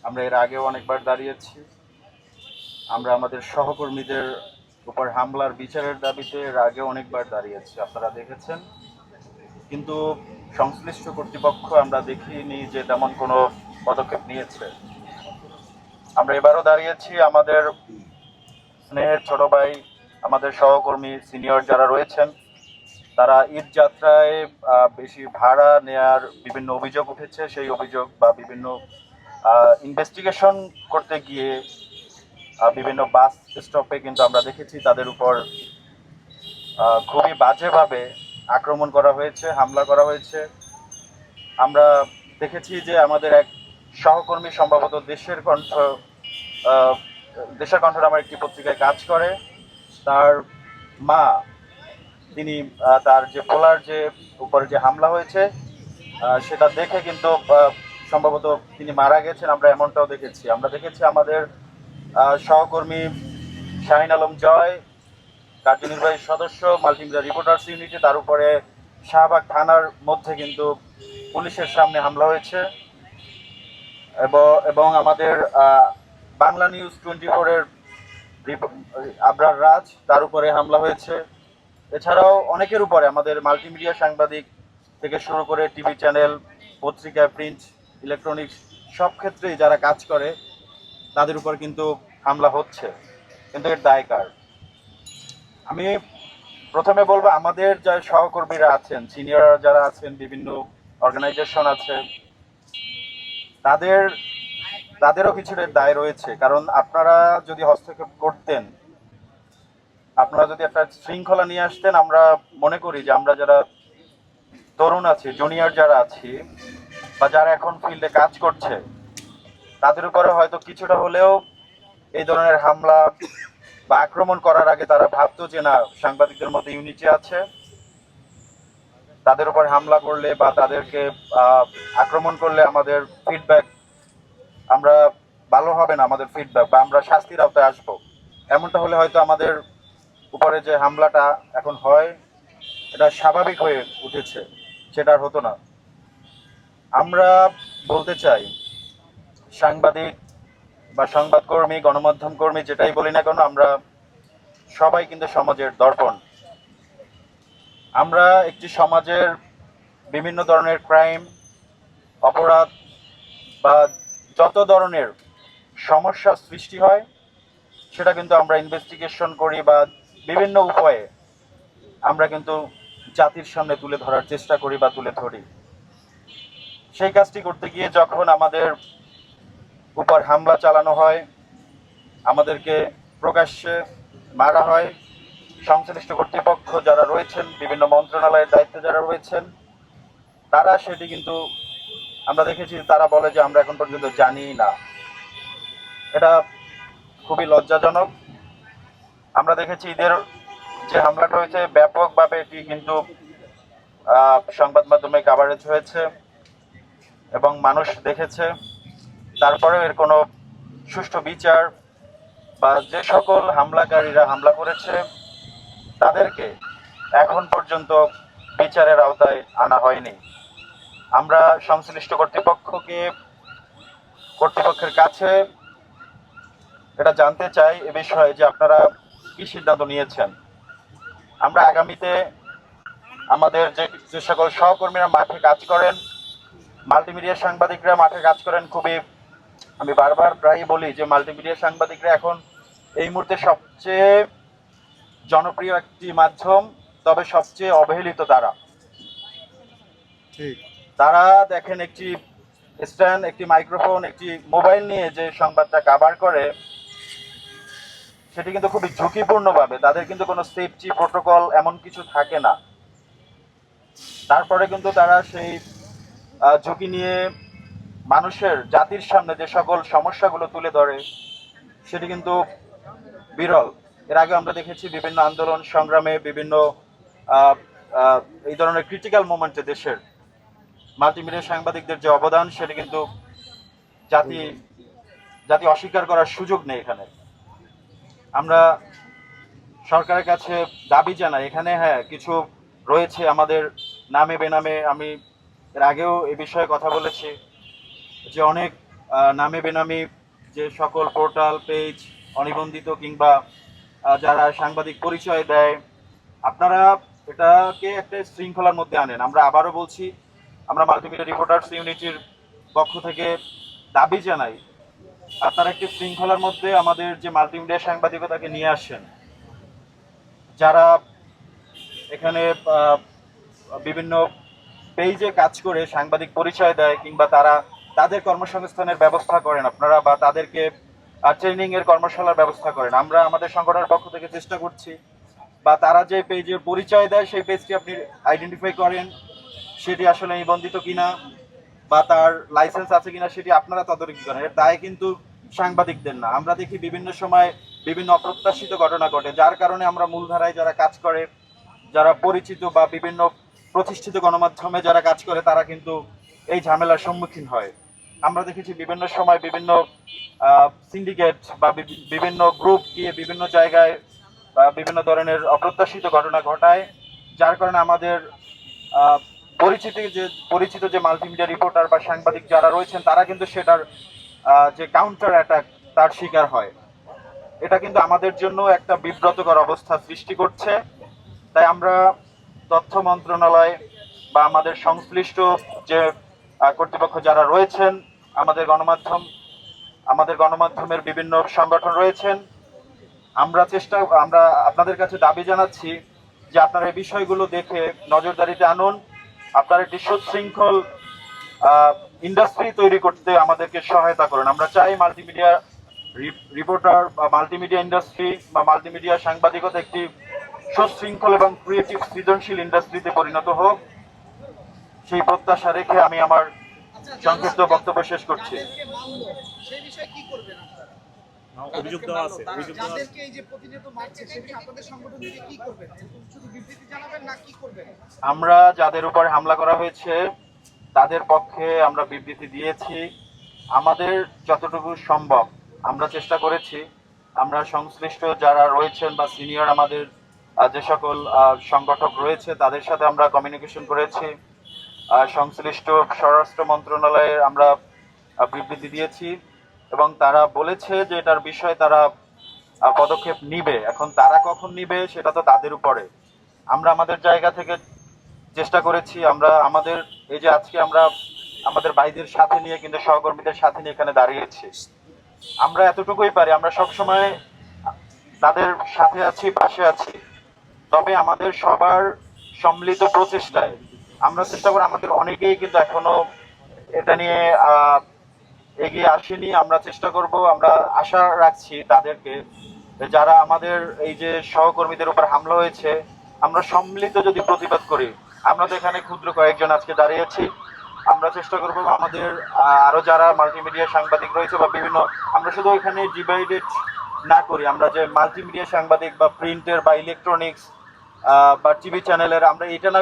আমরা এর আগেও অনেকবার দাঁড়িয়েছি। আমরা আমাদের সহকর্মীদের উপর হামলার বিচারের দাবিতে এর আগেও অনেকবার দাঁড়িয়েছি, আপনারা দেখেছেন। কিন্তু সংশ্লিষ্ট কর্তৃপক্ষ আমরা দেখিনি যে তেমন কোনো পদক্ষেপ নিয়েছে। আমরা এবারও দাঁড়িয়েছি আমাদের স্নেহের ছোট ভাই, আমাদের সহকর্মী সিনিয়র যারা রয়েছেন, তারা ঈদ যাত্রায় বেশি ভাড়া নেয়ার বিভিন্ন অভিযোগ উঠেছে। সেই অভিযোগ বা বিভিন্ন ইনভেস্টিগেশন করতে গিয়ে বিভিন্ন বাস স্টপে কিন্তু আমরা দেখেছি তাদের উপর খুবই বাজেভাবে আক্রমণ করা হয়েছে, হামলা করা হয়েছে। আমরা দেখেছি যে আমাদের এক সহকর্মী সম্ভবত আহ, দেশের কণ্ঠ নামের একটি পত্রিকায় কাজ করে। তার মা, তিনি তার যে পোলার যে উপরে যে হামলা হয়েছে সেটা দেখে কিন্তু সম্ভবত তিনি মারা গেছেন, আমরা এমনটাও দেখেছি। আমরা দেখেছি আমাদের সহকর্মী শাহিন আলম জয়, কার্যনির্বাহী সদস্য মাল্টিমিডিয়া রিপোর্টার্স ইউনিটে, তার উপরে শাহবাগ থানার মধ্যে কিন্তু পুলিশের সামনে হামলা হয়েছে। এবং আমাদের বাংলা নিউজ 24-এর আবরার রাজ, তার উপরে হামলা হয়েছে। এছাড়াও অনেকের উপরে, আমাদের মাল্টিমিডিয়া সাংবাদিক থেকে শুরু করে টিভি চ্যানেল, পত্রিকা, প্রিন্ট, ইলেকট্রনিক্স সব ক্ষেত্রেই যারা কাজ করে তাদের উপর কিন্তু হামলা হচ্ছে। কিন্তু এর দায় কার? আমি প্রথমে বলবো, আমাদের যারা সহকর্মীরা আছেন, সিনিয়র যারা আছেন, বিভিন্ন অর্গানাইজেশন আছে, তাদের তাদেরও কিছুটা দায় রয়েছে। কারণ আপনারা যদি হস্তক্ষেপ করতেন, আপনারা যদি একটা শৃঙ্খলা নিয়ে আসতেন, আমরা মনে করি যে আমরা যারা তরুণ আছি, জুনিয়র যারা আছি, বা যারা এখন ফিল্ডে কাজ করছে, তাদের উপরে হয়তো কিছুটা হলেও এই ধরনের হামলা বা আক্রমণ করার আগে তারা ভাবতো যে না, সাংবাদিকদের মধ্যে ইউনিটি আছে, তাদের উপর হামলা করলে বা তাদেরকে আক্রমণ করলে আমাদের ফিডব্যাক, আমরা ভালো হবে না আমাদের ফিডব্যাক, বা আমরা শাস্তির আওতায় আসবো। এমনটা হলে হয়তো আমাদের উপরে যে হামলাটা এখন হয় এটা স্বাভাবিক হয়ে উঠেছে, সেটা আর হতো না। আমরা বলতে চাই, সাংবাদিক বা সংবাদকর্মী, গণমাধ্যম কর্মী, যেটাই বলি না কেন, আমরা সবাই কিন্তু সমাজের দর্পণ। আমরা একটি সমাজের বিভিন্ন ধরনের ক্রাইম, অপরাধ বা যত ধরনের সমস্যা সৃষ্টি হয় সেটা কিন্তু আমরা ইনভেস্টিগেশন করি বা বিভিন্ন উপায়ে আমরা কিন্তু জাতির সামনে তুলে ধরার চেষ্টা করি বা তুলে ধরি। সেই কাজটি করতে গিয়ে যখন আমাদের উপর হামলা চালানো হয়, আমাদেরকে প্রকাশ্যে মারা হয়, সংশ্লিষ্ট কর্তৃপক্ষ যারা রয়েছেন, বিভিন্ন মন্ত্রণালয়ের দায়িত্বে যারা রয়েছেন, তারা সেটি কিন্তু আমরা দেখেছি তারা বলে যে আমরা এখন পর্যন্ত জানি না। এটা খুবই লজ্জাজনক। আমরা দেখেছি ঈদের যে হামলাটা হয়েছে, ব্যাপকভাবে এটি কিন্তু সংবাদ মাধ্যমে কাভারেজ হয়েছে এবং মানুষ দেখেছে। তারপরেও এর কোনো সুষ্ঠু বিচার বা যে সকল হামলাকারীরা হামলা করেছে তাদেরকে এখন পর্যন্ত বিচারের আওতায় আনা হয়নি। আমরা সংশ্লিষ্ট কর্তৃপক্ষের কাছে এটা জানতে চাই এ বিষয়ে যে আপনারা কি সিদ্ধান্ত নিয়েছেন। আমরা আগামীতে আমাদের যে সকল সহকর্মীরা মাঠে কাজ করেন, মাল্টিমিডিয়া সাংবাদিকরা মাঠে কাজ করেন, খুবই, আমি বারবার প্রায়ই বলি যে মাল্টিমিডিয়া সাংবাদিকরা এখন এই মুহূর্তে সবচেয়ে জনপ্রিয় একটি মাধ্যম, তবে সবচেয়ে অবহেলিত তারা। ঠিক। তারা দেখেন একটি স্ট্যান্ড, একটি মাইক্রোফোন, একটি মোবাইল নিয়ে যে সংবাদটা কাভার করে, সেটি কিন্তু খুবই ঝুঁকিপূর্ণভাবে, তাদের কিন্তু কোনো সেফটি প্রোটোকল এমন কিছু থাকে না। তারপরে কিন্তু তারা সেই ঝুঁকি নিয়ে মানুষের, জাতির সামনে যে সকল সমস্যাগুলো তুলে ধরে সেটি কিন্তু বিরল। এর আগে আমরা দেখেছি বিভিন্ন আন্দোলন সংগ্রামে, বিভিন্ন আহ, আহ, এই ধরনের ক্রিটিক্যাল মোমেন্টে দেশের মাল্টিমিডিয়া সাংবাদিকদের যে অবদান, সেটি কিন্তু জাতি জাতি অস্বীকার করার সুযোগ নেই এখানে। আমরা সরকারের কাছে দাবি জানাই, এখানে হ্যাঁ কিছু রয়েছে আমাদের নামে বেনামে, আমি এর আগেও এ বিষয়ে কথা বলেছি যে অনেক নামে বেনামি যে সকল পোর্টাল পেজ অনিবন্ধিত কিংবা যারা সাংবাদিক পরিচয় দেয়, আপনারা এটাকে একটা শৃঙ্খলার মধ্যে আনেন। আমরা আবারও বলছি, আমরা মাল্টিমিডিয়া রিপোর্টার্স ইউনিটির পক্ষ থেকে দাবি জানাই, আপনারা একটি শৃঙ্খলার মধ্যে আমাদের যে মাল্টিমিডিয়া সাংবাদিকতাকে নিয়ে আসেন। যারা এখানে বিভিন্ন পেজে কাজ করে সাংবাদিক পরিচয় দেয় কিংবা তারা তাদের কর্মসংস্থানের ব্যবস্থা করেন আপনারা, বা তাদেরকে ট্রেনিং এর কর্মশালার ব্যবস্থা করেন, আমরা আমাদের সংগঠনের পক্ষ থেকে চেষ্টা করছি, বা তারা যে পেজের পরিচয় দেয় সেই পেজটি আপনি আইডেন্টিফাই করেন সেটি আসলে নিবন্ধিত কিনা বা তার লাইসেন্স আছে কিনা সেটি আপনারা তদারকি করেন। এর দায় কিন্তু সাংবাদিকদের না। আমরা দেখি বিভিন্ন সময় বিভিন্ন অপ্রত্যাশিত ঘটনা ঘটে, যার কারণে আমরা মূলধারায় যারা কাজ করে, যারা পরিচিত বা বিভিন্ন প্রতিষ্ঠিত গণমাধ্যমে যারা কাজ করে, তারা কিন্তু এই ঝামেলার সম্মুখীন হয়। আমরা দেখেছি বিভিন্ন সময় বিভিন্ন সিন্ডিকেট বা বিভিন্ন গ্রুপ গিয়ে বিভিন্ন জায়গায় বিভিন্ন ধরনের অপ্রত্যাশিত ঘটনা ঘটায়, যার কারণে আমাদের পরিচিত যে মাল্টিমিডিয়া রিপোর্টার বা সাংবাদিক যারা রয়েছেন তারা কিন্তু সেটার যে কাউন্টার অ্যাটাক তার শিকার হয়। এটা কিন্তু আমাদের জন্য একটা বিব্রতকর অবস্থা সৃষ্টি করছে। তাই আমরা তথ্য মন্ত্রণালয় বা আমাদের সংশ্লিষ্ট যে কর্তৃপক্ষ যারা রয়েছেন, আমাদের গণমাধ্যমের বিভিন্ন সংগঠন রয়েছেন, আমরা আপনাদের কাছে দাবি জানাচ্ছি যে আপনারা এই বিষয়গুলো দেখে নজরদারিতে আনুন। আপনারা একটি সুশৃঙ্খল ইন্ডাস্ট্রি তৈরি করতে আমাদেরকে সহায়তা করুন। আমরা চাই মাল্টিমিডিয়া রিপোর্টার বা মাল্টিমিডিয়া ইন্ডাস্ট্রি বা মাল্টিমিডিয়া সাংবাদিকতা একটি সুশৃঙ্খল এবং ক্রিয়েটিভ সৃজনশীল ইন্ডাস্ট্রিতে পরিণত হোক। সেই প্রত্যাশা রেখে আমি আমার সংক্ষিপ্ত বক্তব্য শেষ করছি। অভিযোগ দেওয়া আছে, যাদেরকে এই যে প্রতিনিয়ত মারছে সে বিষয়ে আপনাদের সংগঠন থেকে কি করবেন? শুধু বিবৃতি জানাবেন না কি করবেন? আমরা যাদের উপর হামলা করা হয়েছে তাদের পক্ষে আমরা বিবৃতি দিয়েছি। আমাদের যতটুকু সম্ভব আমরা চেষ্টা করেছি। আমরা সংশ্লিষ্ট যারা রয়েছেন বা সিনিয়র আমাদের যে সকল সংগঠক রয়েছে তাদের সাথে আমরা কমিউনিকেশন করেছি। সংশ্লিষ্ট স্বরাষ্ট্র মন্ত্রণালয়ে আমরা বিবৃতি দিয়েছি এবং তারা বলেছে যে এটার বিষয়ে তারা পদক্ষেপ নিবে। এখন তারা কখন নিবে সেটা তো তাদের উপরে। আমরা আমাদের জায়গা থেকে চেষ্টা করেছি, আমরা আমাদের এই যে আজকে আমরা আমাদের ভাইদের সাথে নিয়ে কিন্তু সহকর্মীদের সাথে নিয়ে এখানে দাঁড়িয়েছি, আমরা এতটুকুই পারি, আমরা সবসময় তাদের সাথে আছি, পাশে আছি। তবে আমাদের সবার সম্মিলিত প্রচেষ্টায় আমরা চেষ্টা করি, আমাদের অনেকেই কিন্তু এখনো এটা নিয়ে এগিয়ে আসেনি। আমরা চেষ্টা করব, আমরা আশা রাখছি তাদেরকে, যারা আমাদের এই যে সহকর্মীদের উপর হামলা হয়েছে, আমরা সম্মিলিত যদি প্রতিবাদ করি, আমরা তো এখানে ক্ষুদ্র কয়েকজন আজকে দাঁড়িয়েছি, আমরা চেষ্টা করব আমাদের আরো যারা মাল্টিমিডিয়া সাংবাদিক রয়েছে বা বিভিন্ন, আমরা শুধু এখানে ডিভাইডেড না করি, আমরা যে মাল্টিমিডিয়া সাংবাদিক বা প্রিন্টের বা ইলেকট্রনিক্স বা টিভি চ্যানেলের, আমরা এটা না